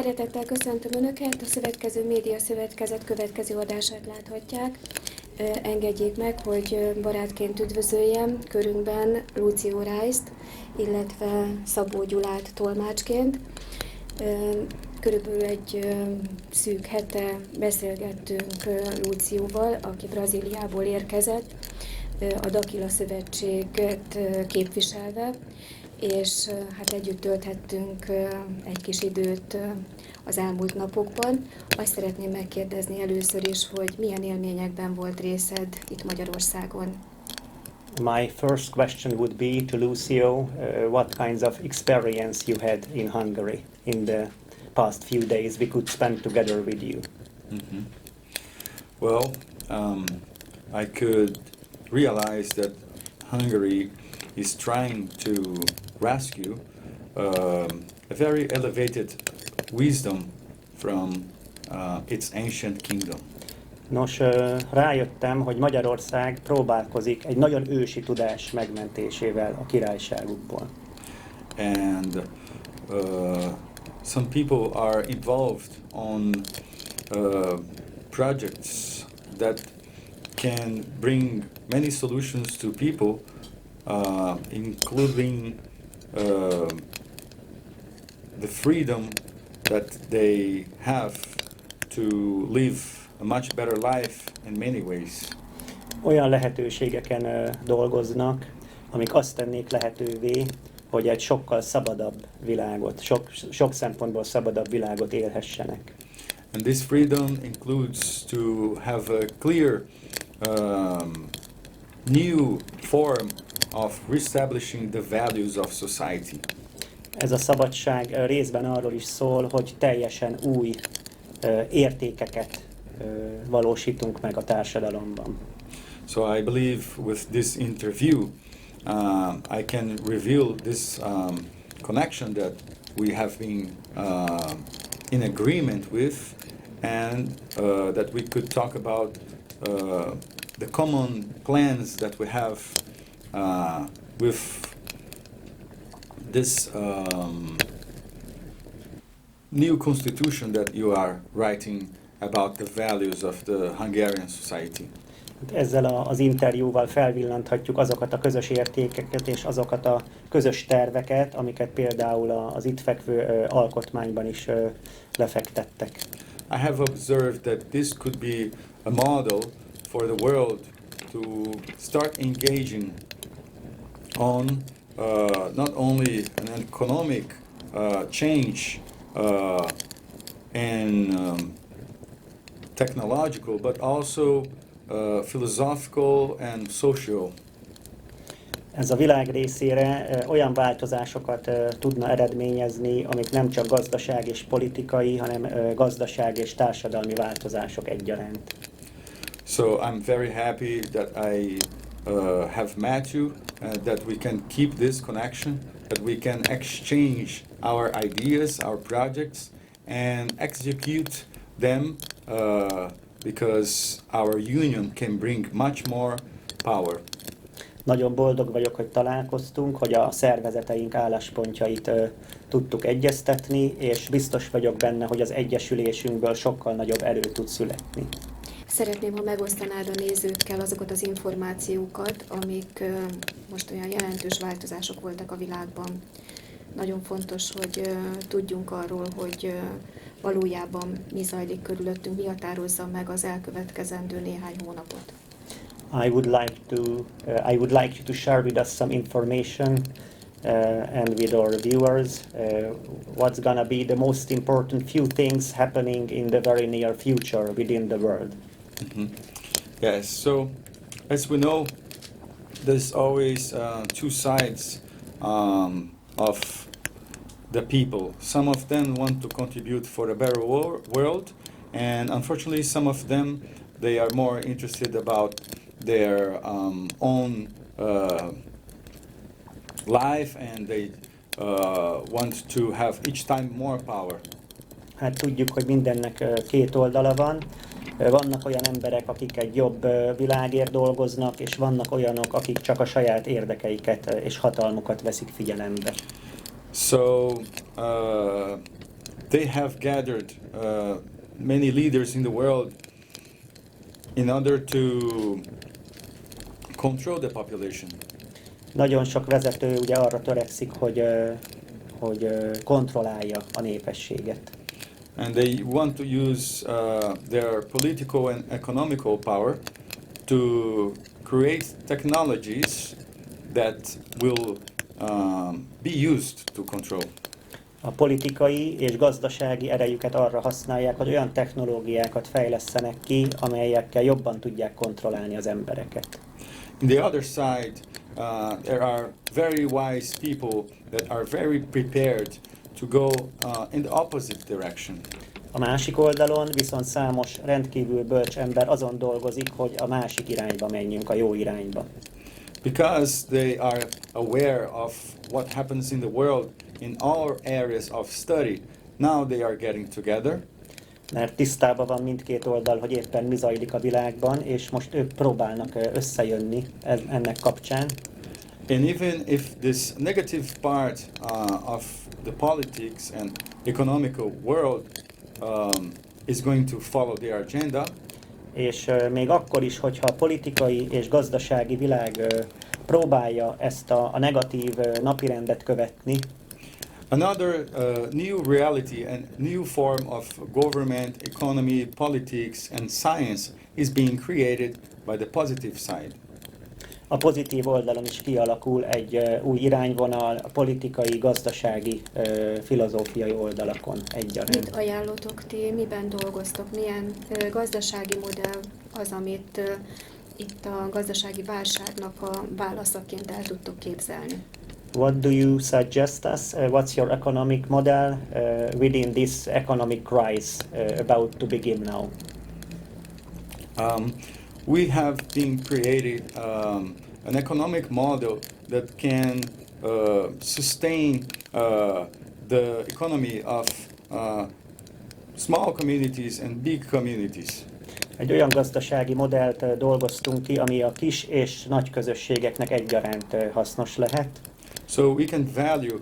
Szeretettel köszöntöm Önöket, a Szövetkező Média Szövetkezet következő adását láthatják. Engedjék meg, hogy barátként üdvözöljem körünkben Lúcio Reist, illetve Szabó Gyulát tolmácsként. Körülbelül egy szűk hete beszélgettünk Lúcióval, aki Brazíliából érkezett, a Dakila Szövetséget képviselve, és hát együtt tölthettünk egy kis időt az elmúlt napokban. Azt szeretném megkérdezni először is, hogy milyen élményekben volt részed itt Magyarországon? My first question would be to Lucio, what kinds of experience you had in Hungary in the past few days we could spend together with you. Mm-hmm. Well, I could realize that Hungary is trying to rescue a very elevated wisdom from its ancient kingdom. Nos, rájöttem, hogy Magyarország próbálkozik egy nagyon ősi tudás megmentésével a királyságukból. And some people are involved on projects that can bring many solutions to people, including the freedom that they have to live a much better life in many ways. Olyan lehetőségeken dolgoznak, amik azt tennék lehetővé, hogy egy sokkal szabadabb világot, sok szempontból szabadabb világot élhessenek. And this freedom includes to have a clear new form of reestablishing the values of society. Ez a szabadság részben arról is szól, hogy teljesen új értékeket valósítunk meg a társadalomban. So I believe with this interview I can reveal this connection that we have been in agreement with, and that we could talk about the common plans that we have with this new constitution that you are writing about the values of the Hungarian society. Ezzel az interjúval felvillanthatjuk azokat a közös értékeket és azokat a közös terveket, amiket például az itt fekvő alkotmányban is lefektettek. I have observed that this could be a model for the world to start engaging on not only an economic change and technological, but also philosophical and social. Ez a világ részére olyan változásokat tudna eredményezni, amik nem csak gazdaság és politikai, hanem gazdaság és társadalmi változások egyaránt. So I'm very happy that I have met you, that we can keep this connection, that we can exchange our ideas, our projects, and execute them because our union can bring much more power. Nagyon boldog vagyok, hogy találkoztunk, hogy a szervezeteink álláspontjait tudtuk egyeztetni, és biztos vagyok benne, hogy az egyesülésünkből sokkal nagyobb erő tud születni. Szeretném, ha megosztanád a nézőkkel azokat az információkat, amik most olyan jelentős változások voltak a világban. Nagyon fontos, hogy tudjunk arról, hogy valójában mi zajlik körülöttünk, mi határozza meg az elkövetkezendő néhány hónapot. I would like you to share with us some information and with our viewers what's gonna be the most important few things happening in the very near future within the world. Mm-hmm. Yes, so as we know, there's always two sides of the people. Some of them want to contribute for a better world, and unfortunately some of them, they are more interested about their own life, and they want to have each time more power. Hát tudjuk, hogy mindennek két oldala van. Vannak olyan emberek, akik egy jobb világért dolgoznak, és vannak olyanok, akik csak a saját érdekeiket és hatalmukat veszik figyelembe. So they have gathered many leaders in the world in order to control the population. Nagyon sok vezető ugye arra törekszik, hogy kontrollálja a népességet. And they want to use their political and economical power to create technologies that will be used to control. A politikai és gazdasági erejüket arra használják, hogy olyan technológiákat fejlesztenek ki, amelyekkel jobban tudják kontrollálni az embereket. In the other side, there are very wise people that are very prepared to go in the opposite direction. A másik oldalon viszont számos rendkívül bölcs ember azon dolgozik, hogy a másik irányba menjünk, a jó irányba. Because they are aware of what happens in the world in all areas of study, now they are getting together. Mert tisztában van mindkét oldal, hogy éppen mi zajlik a világban, és most ők próbálnak összejönni ennek kapcsán. And even if this negative part of the politics and economical world is going to follow their agenda, És még akkor is, hogyha a politikai és gazdasági világ próbálja ezt a negatív napirendet követni, another new reality and new form of government, economy, politics and science is being created by the positive side. a pozitív oldalon is kialakul egy új irányvonal a politikai, gazdasági, filozófiai oldalakon egyaránt. Mit ajánlotok ti, miben dolgoztok, milyen gazdasági modell az, amit itt a gazdasági válságnak a válaszaként el tudtok képzelni? What do you suggest us? What's your economic model within this economic crisis about to begin now? We have been created an economic model that can sustain the economy of small communities and big communities. Egy olyan gazdasági modellt dolgoztunk ki, ami a kis és nagy közösségeknek egyaránt hasznos lehet. So we can value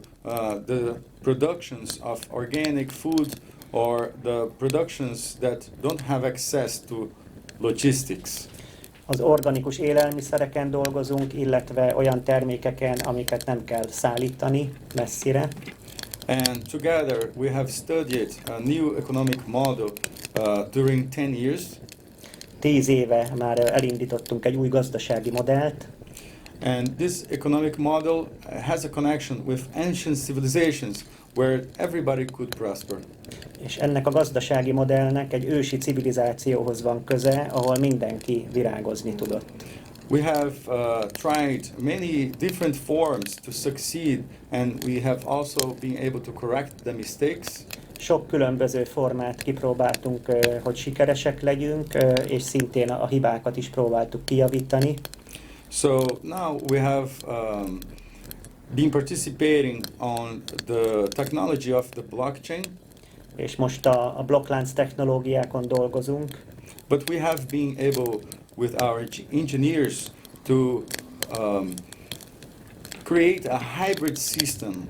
the productions of organic food or the productions that don't have access to logistics. Az organikus élelmiszereken dolgozunk, illetve olyan termékeken, amiket nem kell szállítani messzire. And together we have studied a new economic model during 10 years. 10 éve már elindítottunk egy új gazdasági modellt, And this economic model has a connection with ancient civilizations where everybody could prosper. és ennek a gazdasági modellnek egy ősi civilizációhoz van köze, ahol mindenki virágozni tudott. We have tried many different forms to succeed, and we have also been able to correct the mistakes. Sok különböző formát kipróbáltunk, hogy sikeresek legyünk, és szintén a hibákat is próbáltuk kijavítani. So now we have been participating on the technology of the blockchain, És most a blokklánc technológiákon dolgozunk, but we have been able with our engineers to create a hybrid system,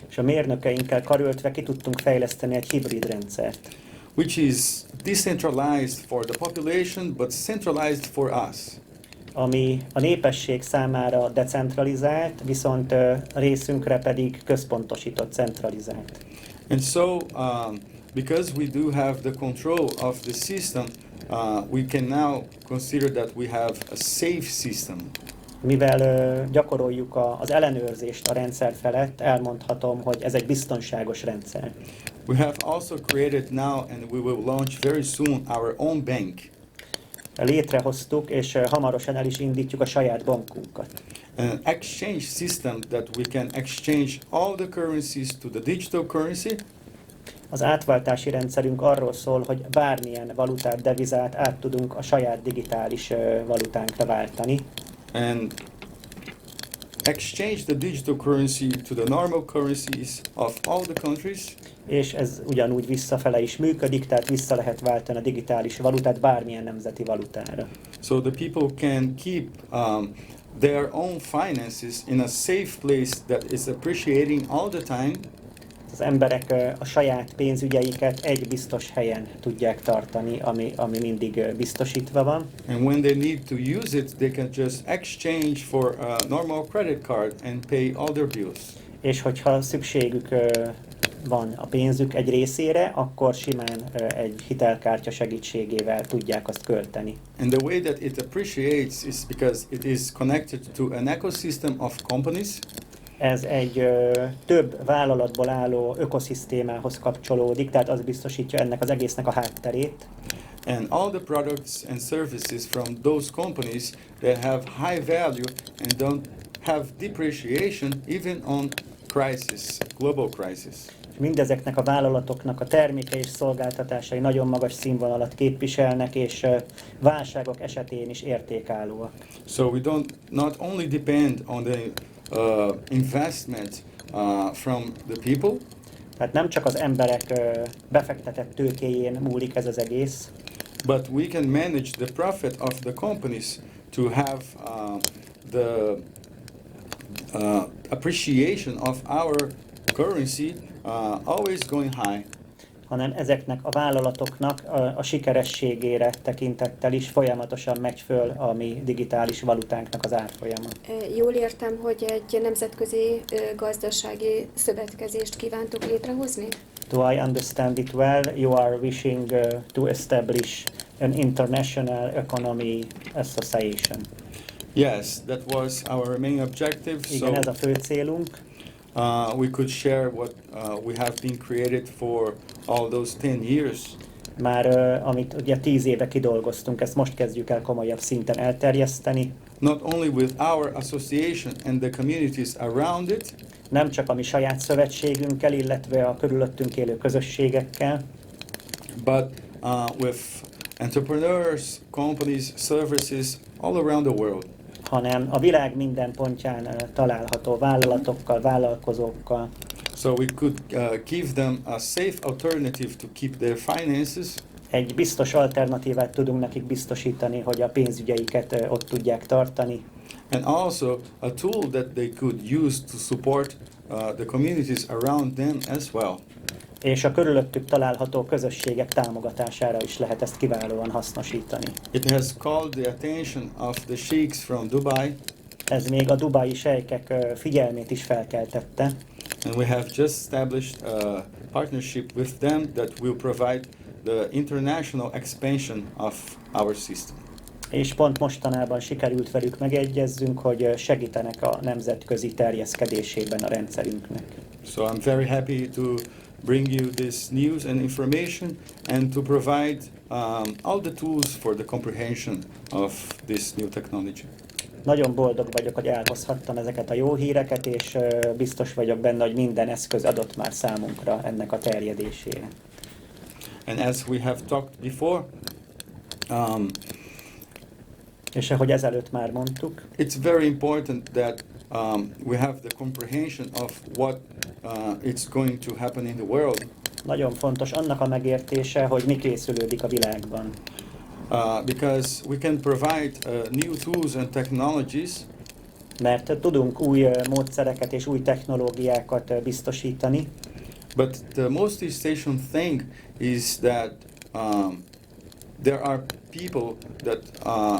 és a mérnökeinkkel karöltve ki tudtunk fejleszteni egy hibrid rendszert, which is decentralized for the population but centralized for us. ami a népesség számára decentralizált, viszont a részünkre pedig központosított, centralizált. And so, because we do have the control of the system, we can now consider that we have a safe system. Mivel gyakoroljuk az ellenőrzést a rendszer felett, elmondhatom, hogy ez egy biztonságos rendszer. We have also created now, and we will launch very soon, our own bank. Létrehoztuk, és hamarosan el is indítjuk a saját bankunkat. An exchange system that we can exchange all the currencies to the digital currency. Az átváltási rendszerünk arról szól, hogy bármilyen valutát, devizát át tudunk a saját digitális valutánkra váltani. And exchange the digital currency to the normal currencies of all the countries. És ez ugyanúgy visszafele is működik, tehát vissza lehet váltani a digitális valutát bármilyen nemzeti valutára. So the people can keep their own finances in a safe place that is appreciating all the time. Az emberek a saját pénzügyeiket egy biztos helyen tudják tartani, ami mindig biztosítva van. And when they need to use it, they can just exchange for a normal credit card and pay all their bills. És hogyha szükségük van a pénzük egy részére, akkor simán egy hitelkártya segítségével tudják azt költeni. And the way that it appreciates is because it is connected to an ecosystem of companies. Ez egy több vállalatból álló ökoszisztémához kapcsolódik, tehát az biztosítja ennek az egésznek a hátterét. And all the products and services from those companies, they have high value and don't have depreciation even on crisis, global crisis. Mindezeknek a vállalatoknak a termékei és szolgáltatásai nagyon magas színvonalat képviselnek, és válságok esetén is értékállóak. So we don't not only depend on the investment from the people, Tehát nem csak az emberek befektetett tőkéjén múlik ez az egész, but we can manage the profit of the companies to have the appreciation of our currency always going high. hanem ezeknek a vállalatoknak a sikerességére tekintettel is folyamatosan megy föl a mi digitális valutánknak az árfolyama. Jól értem, hogy egy nemzetközi gazdasági szövetkezést kívántok létrehozni? Do I understand it well? You are wishing to establish an international economy association. Yes, that was our main objective. Igen, ez a fő célunk. We could share what we have been created for all those 10 years. Már amit ugye 10 éve kidolgoztunk, ezt most kezdjük el komolyabb szinten elterjeszteni. Not only with our association and the communities around it, Nem csak a mi saját szövetségünkkel, illetve a körülöttünk élő közösségekkel, but with entrepreneurs, companies, services all around the world. hanem a világ minden pontján található vállalatokkal, vállalkozókkal. So we could give them a safe alternative to keep their finances. Egy biztos alternatívát tudunk nekik biztosítani, hogy a pénzügyeiket ott tudják tartani. And also a tool that they could use to support the communities around them as well. És a körülöttük található közösségek támogatására is lehet ezt kiválóan hasznosítani. It has called the attention of the sheikhs from Dubai, Ez még a dubai sejkek figyelmét is felkeltette, and we have just established a partnership with them that will provide the international expansion of our system. és pont mostanában sikerült velük megegyezzünk, hogy segítenek a nemzetközi terjeszkedésében a rendszerünknek. So I'm very happy to bring you this news and information and to provide all the tools for the comprehension of this new technology. Nagyon boldog vagyok, hogy elhozhattam ezeket a jó híreket, és biztos vagyok benne, hogy minden eszköz adott már számunkra ennek a terjedésére. And as we have talked before, És ahogy ezelőtt már mondtuk, it's very important that we have the comprehension of what it's going to happen in the world. nagyon fontos annak a megértése, hogy mi készülődik a világban. Because we can provide new tools and technologies, Mert tudunk új módszereket és új technológiákat biztosítani, but the most essential thing is that there are people that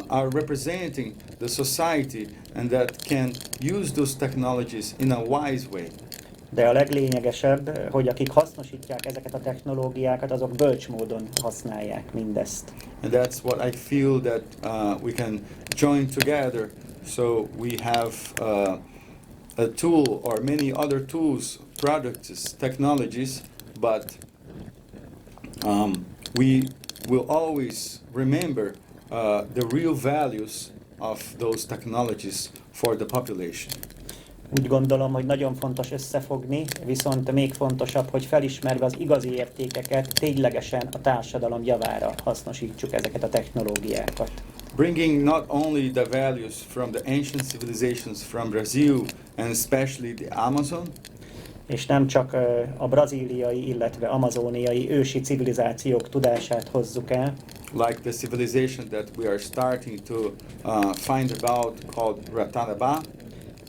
are representing the society and that can use those technologies in a wise way. de a leglényegesebb, hogy akik hasznosítják ezeket a technológiákat, azok bölcs módon használják mindezt. And that's what I feel that we can join together, so we have a tool or many other tools, products, technologies, but we will always remember the real values of those technologies for the population. Úgy gondolom, hogy nagyon fontos összefogni, viszont még fontosabb, hogy felismerve az igazi értékeket, ténylegesen a társadalom javára hasznosítsuk ezeket a technológiákat. Bringing not only the values from the ancient civilizations from Brazil and especially the Amazon, És nem csak a brazíliai, illetve amazóniai ősi civilizációk tudását hozzuk el, like the civilization that we are starting to find about called Ratanaba,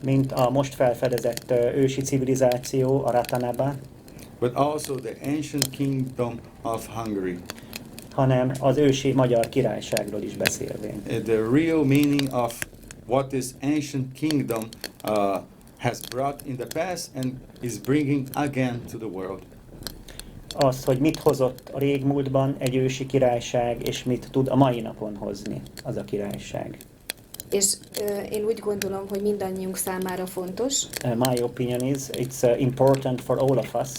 mint a most felfedezett ősi civilizáció, a Ratanaba, but also the ancient kingdom of Hungary. hanem az ősi magyar királyságról is beszélvén. The real meaning of what this ancient kingdom has brought in the past and is bringing again to the world. Az, hogy mit hozott a régmúltban egy ősi királyság, és mit tud a mai napon hozni az a királyság. És én úgy gondolom, hogy mindannyiunk számára fontos, My opinion is it's important for all of us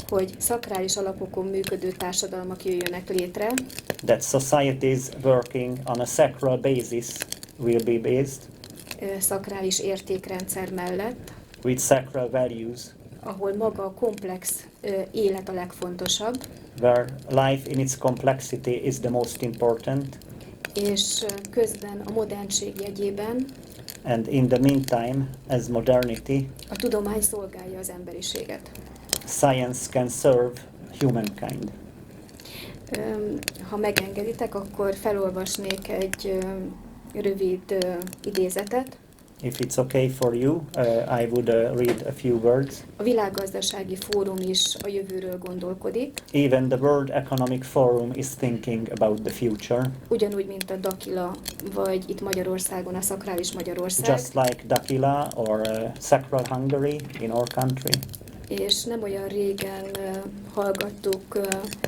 hogy szakrális alapokon működő társadalmak jöjjönek létre, that societies working on a sacral basis will be based szakrális értékrendszer mellett, with sacral values, ahol maga a komplex élet a legfontosabb, where life in its complexity is the most important, és közben a modernség jegyében and in the meantime, as modernity, a tudomány szolgálja az emberiséget. science can serve humankind. Ha megengeditek, akkor felolvasnék egy rövid idézetet. If it's okay for you, I would read a few words. A világgazdasági fórum is a jövőről gondolkodik, Even the World Economic Forum is thinking about the future, ugyanúgy, mint a Dakila, vagy itt Magyarországon a szakrális Magyarország, just like Dakila or Sacral Hungary in our country. és nem olyan régen hallgattuk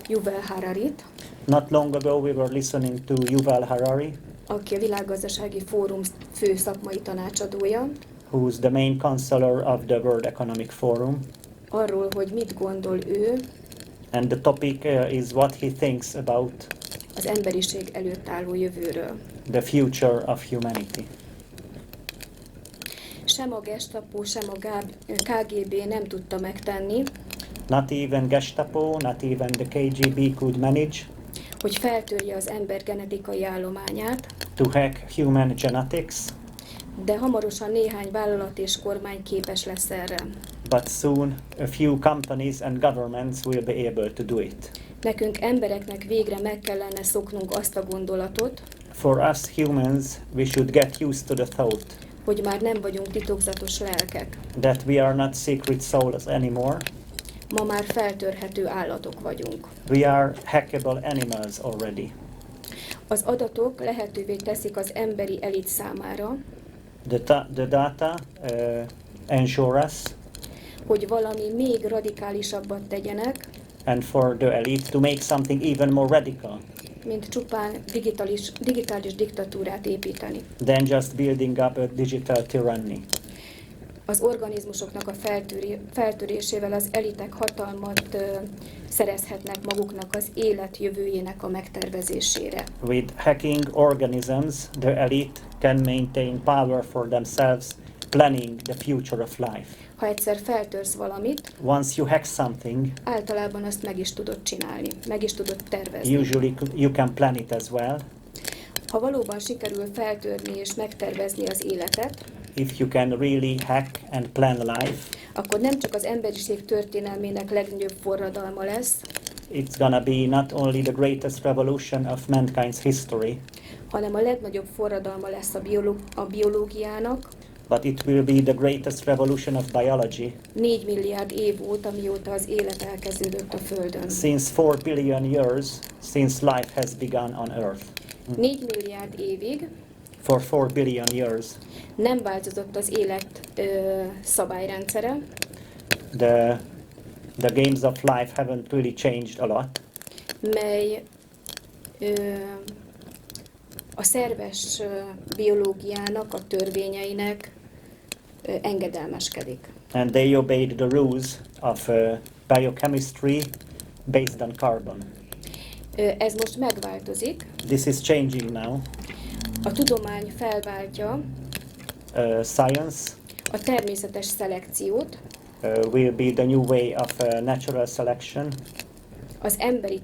Yuval Hararit, Not long ago we were listening to Yuval Harari, aki a világgazdasági fórum fő szakmai tanácsadója, who's the main counselor of the World Economic Forum, arról, hogy mit gondol ő and the topic is what he thinks about az emberiség előtt álló jövőről. the future of humanity. Sem a Gestapo, sem a KGB nem tudta megtenni, Not even Gestapo, not even the KGB could manage hogy feltörje az ember genetikai állományát, to hack human genetics, de hamarosan néhány vállalat és kormány képes lesz erre. but soon a few companies and governments will be able to do it. Nekünk embereknek végre meg kellene szoknunk azt a gondolatot, For us humans, we should get used to the thought hogy már nem vagyunk titokzatos lelkek. that we are not secret souls anymore. Ma már feltörhető állatok vagyunk. We are hackable animals already. Az adatok lehetővé teszik az emberi elit számára, The data ensure us, hogy valami még radikálisabbat tegyenek, and for the elite to make something even more radical mint csupán digitális diktatúrát építeni. than just building up a digital tyranny. Az organizmusoknak a feltörésével az elitek hatalmat szerezhetnek maguknak az élet jövőjének a megtervezésére. With hacking organisms, the elite can maintain power for themselves, planning the future of life. Ha egyszer feltörsz valamit, Once you hack something, általában azt meg is tudod csinálni, meg is tudod tervezni. usually you can plan it as well. Ha valóban sikerül feltörni és megtervezni az életet, If you can really hack and plan life, akkor nem csak az emberiség történelmének legnagyobb forradalma lesz, it's gonna be not only the greatest revolution of mankind's history, hanem a legnagyobb forradalma lesz a biológiának, but it will be the greatest revolution of biology 4 milliárd év óta, mióta az élet elkezdődött a Földön. since 4 billion years since life has begun on Earth. 4 milliárd évig For 4 billion years, nem változott az élet szabályrendszere, the games of life haven't really changed a lot, mely a szerves biológiának, a törvényeinek engedelmeskedik. and they obeyed the rules of biochemistry based on carbon. Ez most megváltozik. This is changing now. A tudomány felváltja Science a természetes szelekciót, will be the new way of natural selection, az emberi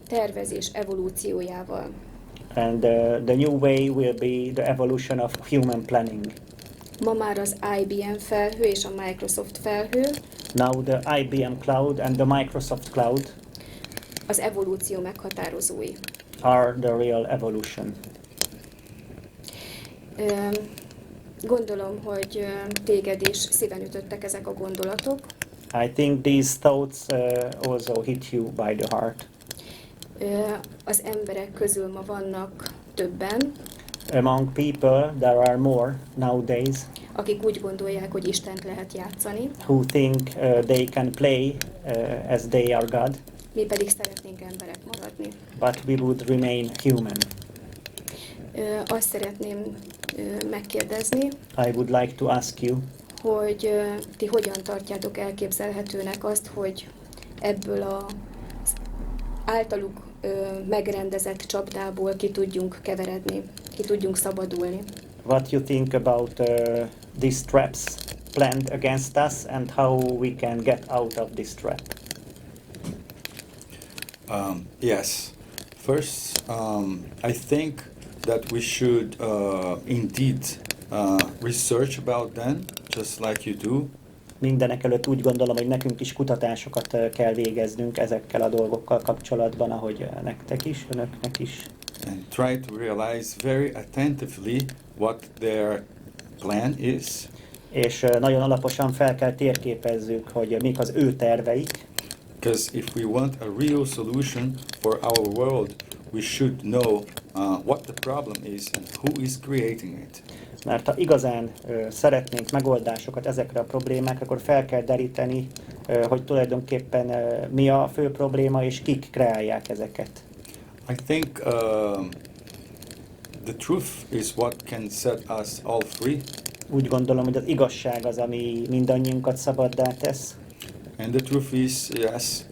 tervezés evolúciójával. and the new way will be the evolution of human planning. Ma már az IBM felhő és a Microsoft felhő Now the IBM cloud and the Microsoft cloud az evolúció meghatározói. are the real evolution. Gondolom, hogy téged is szíven ütöttek ezek a gondolatok. I think these thoughts also hit you by the heart. Az emberek közül ma vannak többen, Among people, there are more nowadays akik úgy gondolják, hogy Istent lehet játszani, who think they can play as they are God, mi pedig szeretnénk emberek maradni. but we would remain human. Azt szeretném megkérdezni, I would like to ask you, hogy ti hogyan tartjátok elképzelhetőnek azt, hogy ebből az általuk megrendezett csapdából ki tudjunk keveredni, ki tudjunk szabadulni. what you think about these traps planned against us and how we can get out of this trap. Yes. First, I think that we should indeed research about them, just like you do. Mindenekelőtt úgy gondolom, hogy nekünk is kutatásokat kell végeznünk ezekkel a dolgokkal kapcsolatban, ahogy nektek is, önöknek is. And try to realize very attentively what their plan is. És nagyon alaposan fel kell térképezzük, hogy mik az ő terveik, Because if we want a real solution for our world, we should know what the problem is and who is creating it. mert ha igazán szeretnénk megoldásokat ezekre a problémákra, akkor fel kell deríteni, hogy tulajdonképpen mi a fő probléma, és kik kreálják ezeket. I think the truth is what can set us all free. Úgy gondolom, hogy az igazság az, ami mindannyiunkat szabaddá tesz. And the truth is, yes,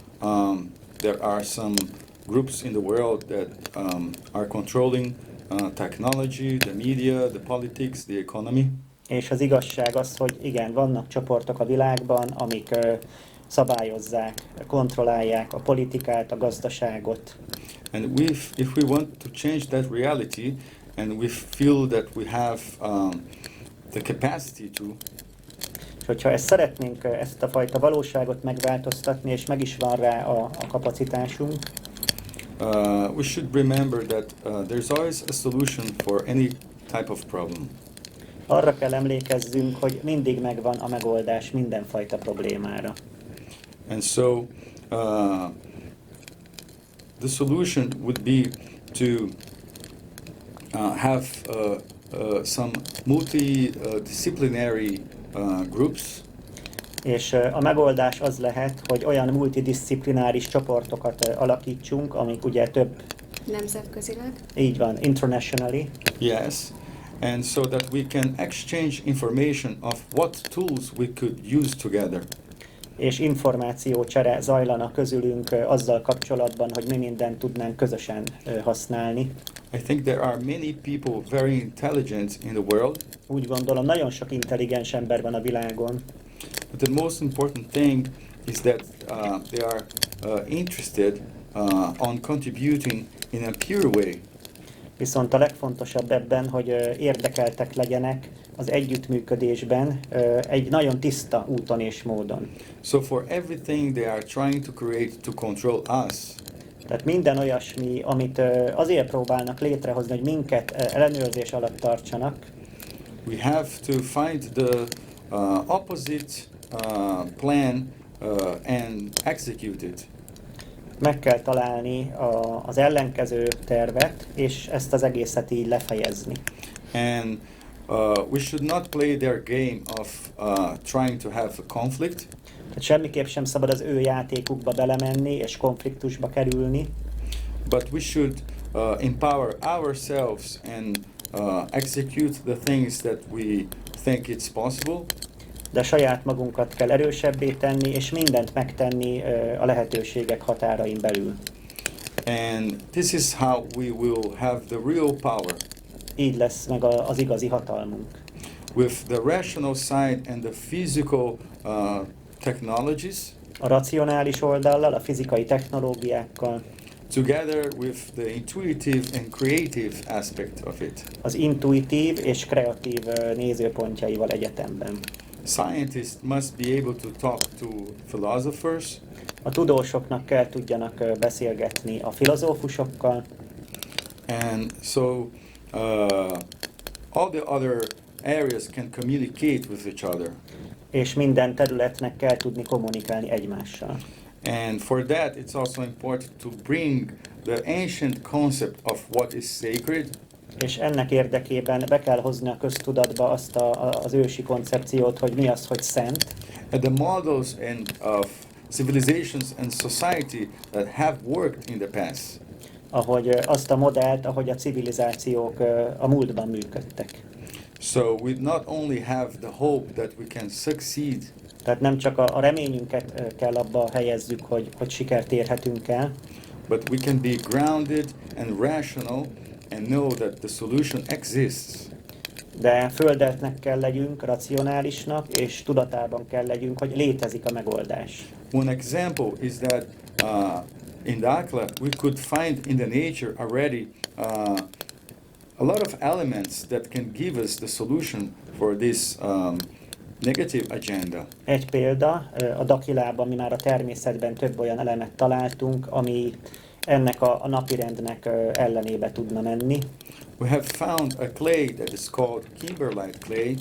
there are some groups in the world that are controlling technology, the media, the politics, the economy. És az igazság az, hogy igen, vannak csoportok a világban, amik szabályozzák, kontrollálják a politikát, a gazdaságot. And if we want to change that reality, and we feel that we have the capacity to, És hogyha szeretnénk ezt a fajta valóságot megváltoztatni, és meg is van rá a kapacitásunk, we should remember that there's always a solution for any type of problem. arra kell emlékezzünk, hogy mindig megvan a megoldás mindenfajta problémára. And so the solution would be to have some multidisciplinary groups. És a megoldás az lehet, hogy olyan multidisziplináris csoportokat alakítsunk, amik ugye több, Nemzetközileg. így van, internationally, Yes. And so that we can exchange information of what tools we could use together. és információcsere zajlana közülünk azzal kapcsolatban, hogy mi mindent tudnánk közösen használni. I think there are many people very intelligent in the world, Úgy gondolom, nagyon sok intelligens ember van a világon, but the most important thing is that they are interested on contributing in a pure way. viszont a legfontosabb ebben, hogy érdekeltek legyenek az együttműködésben egy nagyon tiszta úton és módon. So for everything they are trying to create to control us, Tehát minden olyasmi, amit azért próbálnak létrehozni, hogy minket ellenőrzés alatt tartsanak, we have to find the opposite plan and execute it. meg kell találni az ellenkező tervet, és ezt az egészet így lefejezni. And we should not play their game of trying to have a conflict, Tehát semmiképp sem szabad az ő játékukba belemenni és konfliktusba kerülni, but we should empower ourselves and execute the things that we think it's possible. de saját magunkat kell erősebbé tenni, és mindent megtenni a lehetőségek határain belül. And this is how we will have the real power. Így lesz meg az igazi hatalmunk. With the rational side and the physical technologies, A racionális oldallal, a fizikai technológiákkal, together with the intuitive and creative aspect of it. az intuitív és kreatív nézőpontjaival egyetemben. Scientists must be able to talk to philosophers, A tudósoknak kell tudjanak beszélgetni a filozófusokkal, and so all the other areas can communicate with each other. és minden területnek kell tudni kommunikálni egymással. And for that, it's also important to bring the ancient concept of what is sacred, És ennek érdekében be kell hozni a köztudatba azt az ősi koncepciót, hogy mi az, hogy szent, and the models of civilizations and society that have worked in the past. ahogy azt a modellt, ahogy a civilizációk a múltban működtek. So we not only have the hope that we can succeed, Tehát nem csak a reményünket kell abba helyezzük, hogy sikert érhetünk el, but we can be grounded and rational and know that the solution exists. de földeltnek kell legyünk, racionálisnak, és tudatában kell legyünk, hogy létezik a megoldás. One example is that in Dakila we could find in the nature already a lot of elements that can give us the solution for this negative agenda. Egy példa, a Dakilában mi már a természetben több olyan elemet találtunk, ami ennek a napirendnek ellenébe tudna menni. We have found a clay that is called kimberlite clay,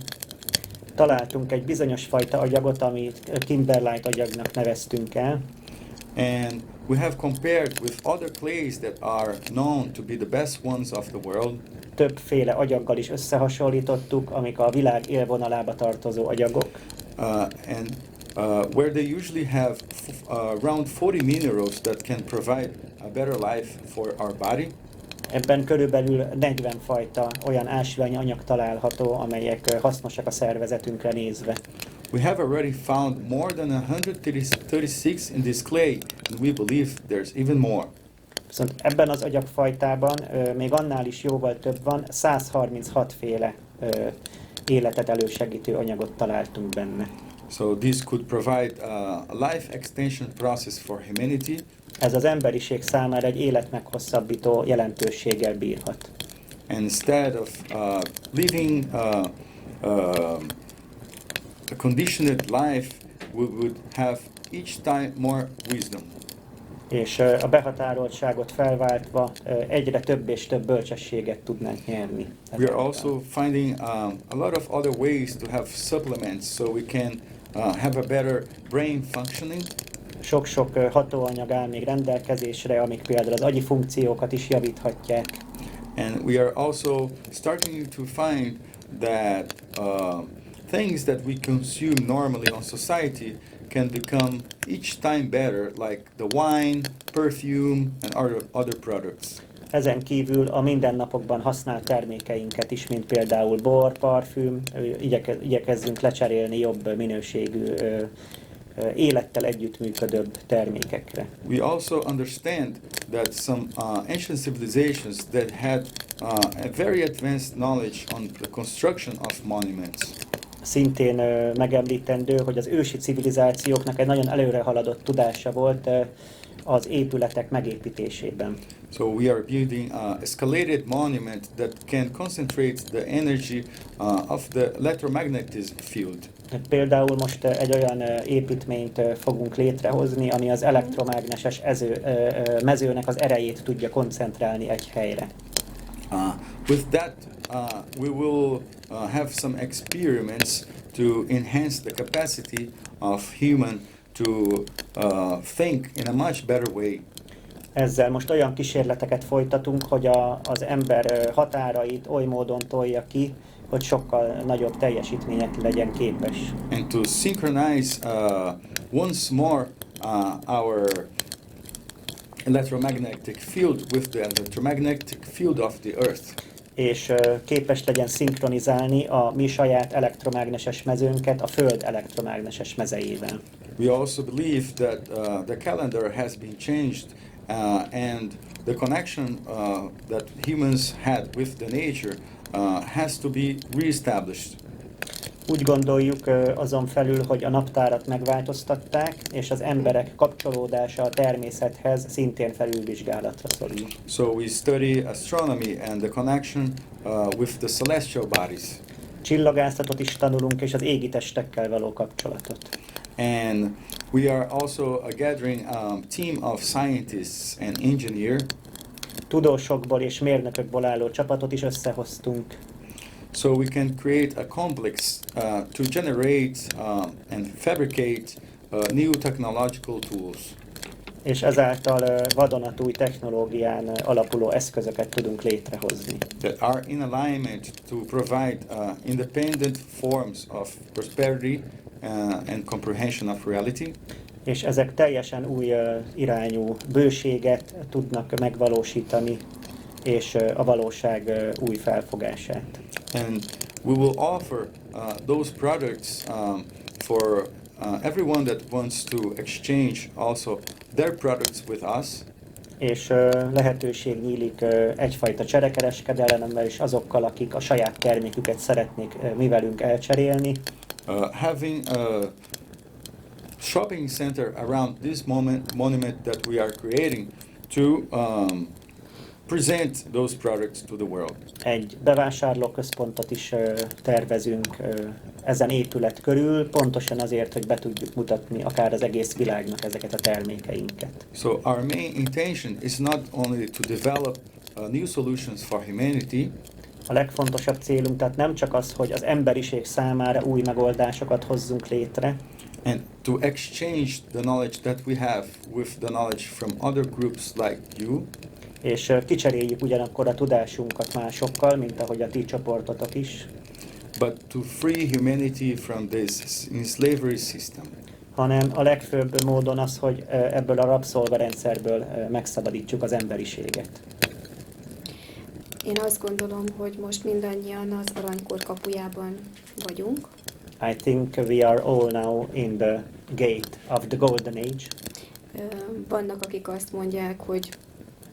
Találtunk egy bizonyos fajta agyagot, amit kimberlite agyagnak neveztünk el, and we have compared with other clays that are known to be the best ones of the world. többféle agyaggal is összehasonlítottuk, amik a világ élvonalába tartozó agyagok, And where they usually have around 40 minerals that can provide a better life for our body. Ebben körülbelül 40 fajta olyan ásványi anyag található, amelyek hasznosak a szervezetünkre nézve. We have already found more than 136 in this clay, and we believe there's even more. Viszont ebben az agyagfajtában még annál is jóval több van, 136 féle életet elősegítő anyagot találtunk benne. So this could provide a life extension process for humanity, Ez az emberiség számára egy életmeghosszabbító jelentőséggel bírhat. and instead of living a conditioned life, we would have each time more wisdom. És a behatároltságot felváltva egyre több és több bölcsességet tudnánk nyerni. We are also finding a lot of other ways to have supplements so we can have a better brain functioning. Sok-sok hatóanyag áll még rendelkezésre, amik például az agyi funkciókat is javíthatják. And we are also starting to find that things that we consume normally on society can become each time better, like the wine, perfume, and other products. Ezen kívül a mindennapokban használt termékeinket is, mint például bor, parfüm, igyekezzünk lecserélni jobb minőségű, élettel együttműködőbb termékekre. We also understand that some ancient civilizations that had a very advanced knowledge on the construction of monuments. Szintén megemlítendő, hogy az ősi civilizációknak egy nagyon előrehaladott tudása volt az épületek megépítésében. So we are building an escalated monument that can concentrate the energy of the electromagnetism field. Például most egy olyan építményt fogunk létrehozni, ami az elektromágneses mezőnek az erejét tudja koncentrálni egy helyre. With that, we will have some experiments to enhance the capacity of human to think in a much better way. Ezzel most olyan kísérleteket folytatunk, hogy az ember határait oly módon tolja ki, hogy sokkal nagyobb teljesítmények legyen képes. And to synchronize once more our electromagnetic field with the electromagnetic field of the Earth. És képes legyen szinkronizálni a mi saját elektromágneses mezőnket a Föld elektromágneses mezejével. We also believe that the calendar has been changed and the connection that humans had with the nature has to be reestablished. Úgy gondoljuk azon felül, hogy a naptárat megváltoztatták, és az emberek kapcsolódása a természethez szintén felülvizsgálatra szorul. So we study astronomy and the connection with the celestial bodies. Csillagászatot is tanulunk, és az égi testekkel való kapcsolatot. And we are also a gathering team of scientists and engineers. Tudósokból és mérnökökből álló csapatot is összehoztunk. So we can create a complex to generate and fabricate new technological tools. És ezáltal vadonatúj technológián alapuló eszközöket tudunk létrehozni. That are in alignment to provide independent forms of prosperity and comprehension of reality. És ezek teljesen új irányú bőséget tudnak megvalósítani, és a valóság új felfogását. And we will offer those products for everyone that wants to exchange also their products with us. És lehetőség nyílik egyfajta cserekereskedelemre is azokkal, akik a saját terméküket szeretnék mi velünk elcserélni. Having a shopping center around this monument that we are creating to present those products to the world. Egy bevásárlóközpontot is tervezünk ezen épület körül, pontosan azért, hogy be tudjuk mutatni akár az egész világnak ezeket a termékeinket. So our main intention is not only to develop new solutions for humanity. A legfontosabb célunk tehát nem csak az, hogy az emberiség számára új megoldásokat hozzunk létre, And to exchange the knowledge that we have with the knowledge from other groups like you. És kicseréljük ugyanakkor a tudásunkat másokkal, mint ahogy a ti csoportotok is. But to free humanity from this slavery system. Hanem a legfőbb módon az, hogy ebből a rabszolgarendszerből megszabadítsuk az emberiséget. Én azt gondolom, hogy most mindannyian az aranykor kapujában vagyunk. I think we are all now in the gate of the golden age. Vannak, akik azt mondják, hogy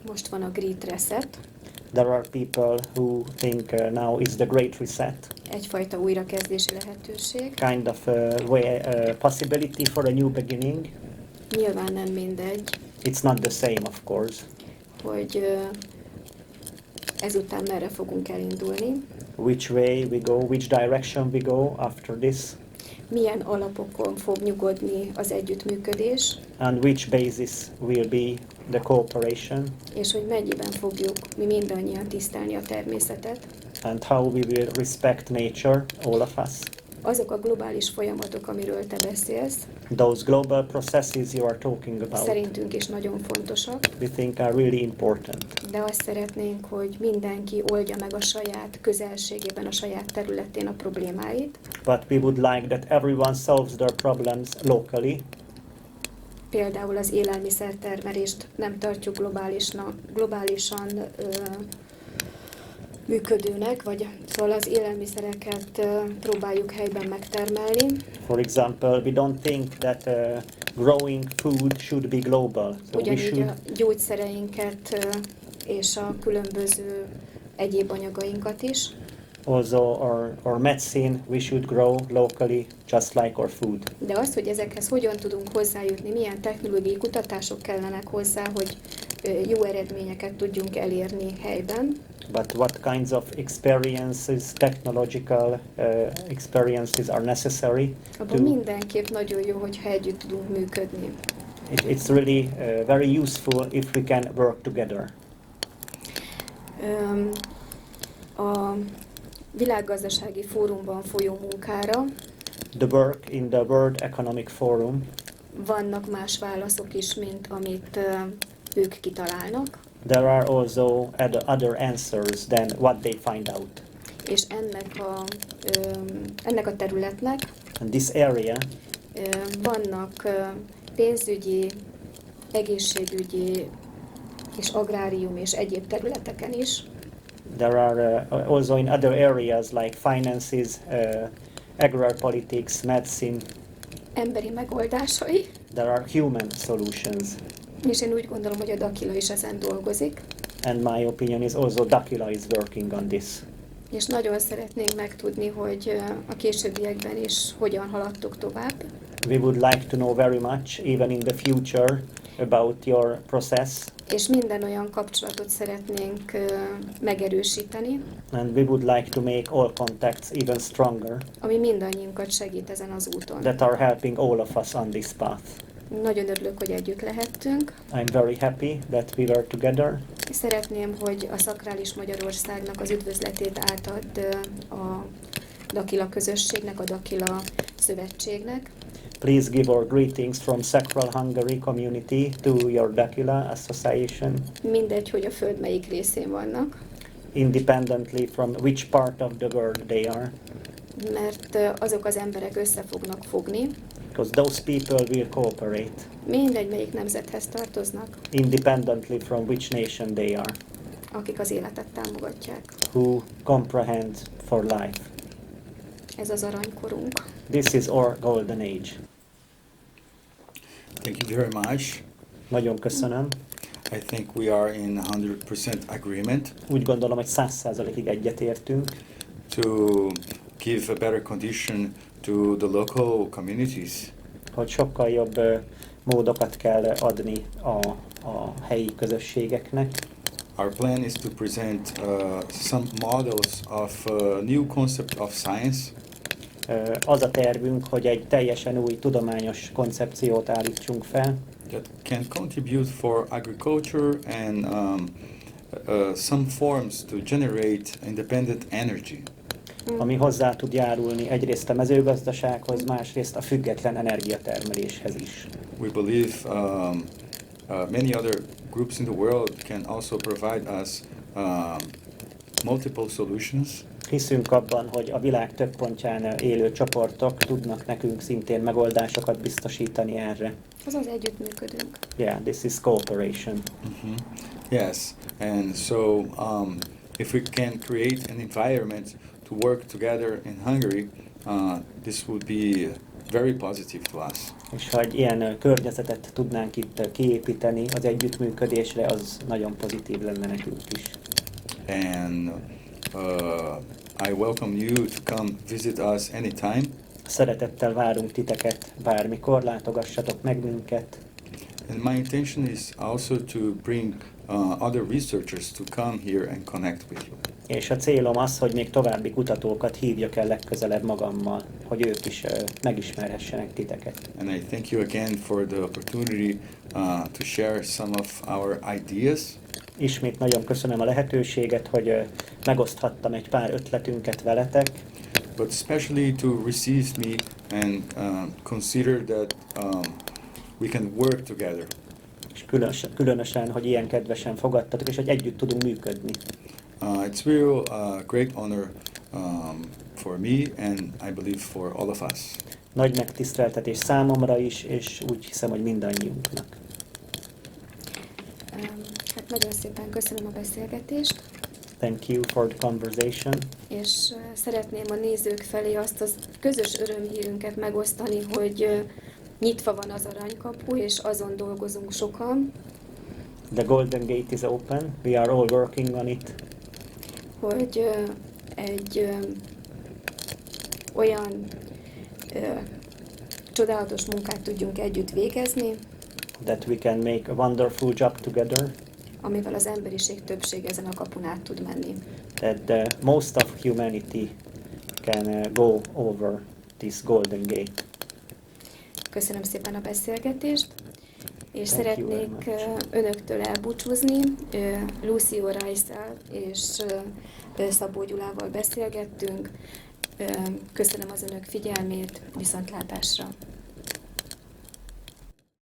most van a Great Reset. There are people who think now is the great reset. Egyfajta újrakezdési lehetőség. Kind of possibility for a new beginning. Nyilván nem mindegy, It's not the same, of course. hogy ezután merre fogunk elindulni. Which way we go, which direction we go after this, Milyen alapokon fog nyugodni az együttműködés, and which basis will be the cooperation, és hogy mennyiben fogjuk mi mindannyian tisztelni a természetet. and how we will respect nature, all of us. Azok a globális folyamatok, amiről te beszélsz, Those global processes you are talking about, szerintünk is nagyon fontosak, we think are really important. de azt szeretnénk, hogy mindenki oldja meg a saját közelségében, a saját területén a problémáit. But we would like that everyone solves their problems locally. Például az élelmiszertermelést nem tartjuk globálisan működőnek, vagy szóval az élelmiszereket próbáljuk helyben megtermelni. For example, we don't think that growing food should be global. So we Ugyanígy should, a gyógyszereinket és a különböző egyéb anyagainkat is. also our medicine, we should grow locally, just like our food. De az, hogy ezekhez hogyan tudunk hozzájutni, milyen technológiai kutatások kellenek hozzá, hogy jó eredményeket tudjunk elérni helyben. But what kinds of experiences, technological experiences are necessary Abban mindenképp nagyon jó, hogyha együtt tudunk működni. It's really very useful if we can work together. A világgazdasági fórumban folyó munkára The work in the World Economic Forum, vannak más válaszok is, mint amit ők kitalálnak, there are also other answers than what they find out. és ennek a területnek And this area, vannak pénzügyi, egészségügyi és agrárium és egyéb területeken is. there are also in other areas like finances, agrarpolitics, medicine, Emberi megoldásai, there are human solutions. és én úgy gondolom, hogy a Dakila is ezen dolgozik, And my opinion is also Dakila is working on this. és nagyon szeretnénk megtudni, hogy a későbbiekben is hogyan haladtok tovább. We would like to know very much, even in the future, about your process. És minden olyan kapcsolatot szeretnénk megerősíteni, And we would like to make all contacts even stronger ami mindannyiunkat segít ezen az úton. that are helping all of us on this path. Nagyon örülök, hogy együtt lehettünk, I'm very happy that we were together, Szeretném, hogy a Szakrális Magyarországnak az üdvözletét átad a Dakila közösségnek, a Dakila Szövetségnek. Please give our greetings from Sacral Hungary community to your Dakila Association, Mindegy, hogy a föld melyik részén vannak, independently from which part of the world they are, mert azok az emberek össze fognak fogni, because those people will cooperate, mindegy, melyik nemzethez tartoznak, independently from which nation they are, akik az életet támogatják. who comprehend for life. Ez az aranykorunk. This is our golden age. Thank you very much. Nagyon köszönöm. I think we are in 100% agreement Úgy gondolom, hogy 100%-ig egyetértünk, to give a better condition to the local communities. hogy sokkal jobb módokat kell adni a helyi közösségeknek. Our plan is to present some models of a new concept of science Az a tervünk, hogy egy teljesen új tudományos koncepciót állítsunk fel, that can contribute for agriculture and some forms to generate independent energy. ami hozzá tud járulni egyrészt a mezőgazdasághoz, másrészt a független energiatermeléshez is. We believe many other groups in the world can also provide us multiple solutions. Hiszünk abban, hogy a világ több pontján élő csoportok tudnak nekünk szintén megoldásokat biztosítani erre. Azaz együttműködünk. Yeah, this is cooperation. Yes, and so if we can create an environment to work together in Hungary, this would be very positive to us. És ha egy ilyen környezetet tudnánk itt kiépíteni az együttműködésre, az nagyon pozitív lenne nekünk is. And I welcome you to come visit us anytime. Szeretettel várunk titeket bármikor, látogassatok meg minket. And my intention is also to bring other researchers to come here and connect with you. És a célom az, hogy még további kutatókat hívjak el legközelebb magammal, hogy ők is megismerhessenek titeket. And I thank you again for the opportunity to share some of our ideas. Ismét nagyon köszönöm a lehetőséget, hogy megoszthattam egy pár ötletünket veletek, But especially to receive me and consider that we can work together. és különösen, hogy ilyen kedvesen fogadtatok, és hogy együtt tudunk működni. It's real great honor for me and I believe for all of us. Nagy megtiszteltetés számomra is, és úgy hiszem, hogy mindannyiunknak. Hát nagyon szépen köszönöm a beszélgetést, Thank you for the conversation. és szeretném a nézők felé azt az közös örömhírünket megosztani, hogy nyitva van az aranykapu, és azon dolgozunk sokan, The Golden Gate is open. We are all working on it. hogy egy olyan csodálatos munkát tudjunk együtt végezni, That we can make a wonderful job together. amivel az emberiség többsége ezen a kapun át tud menni. That most of humanity can go over this Golden Gate. Köszönöm szépen a beszélgetést, és Thank you szeretnék very much. önöktől elbúcsúzni. Lúcio Reisszel és Szabó Gyulával beszélgettünk. Köszönöm az önök figyelmét, viszontlátásra!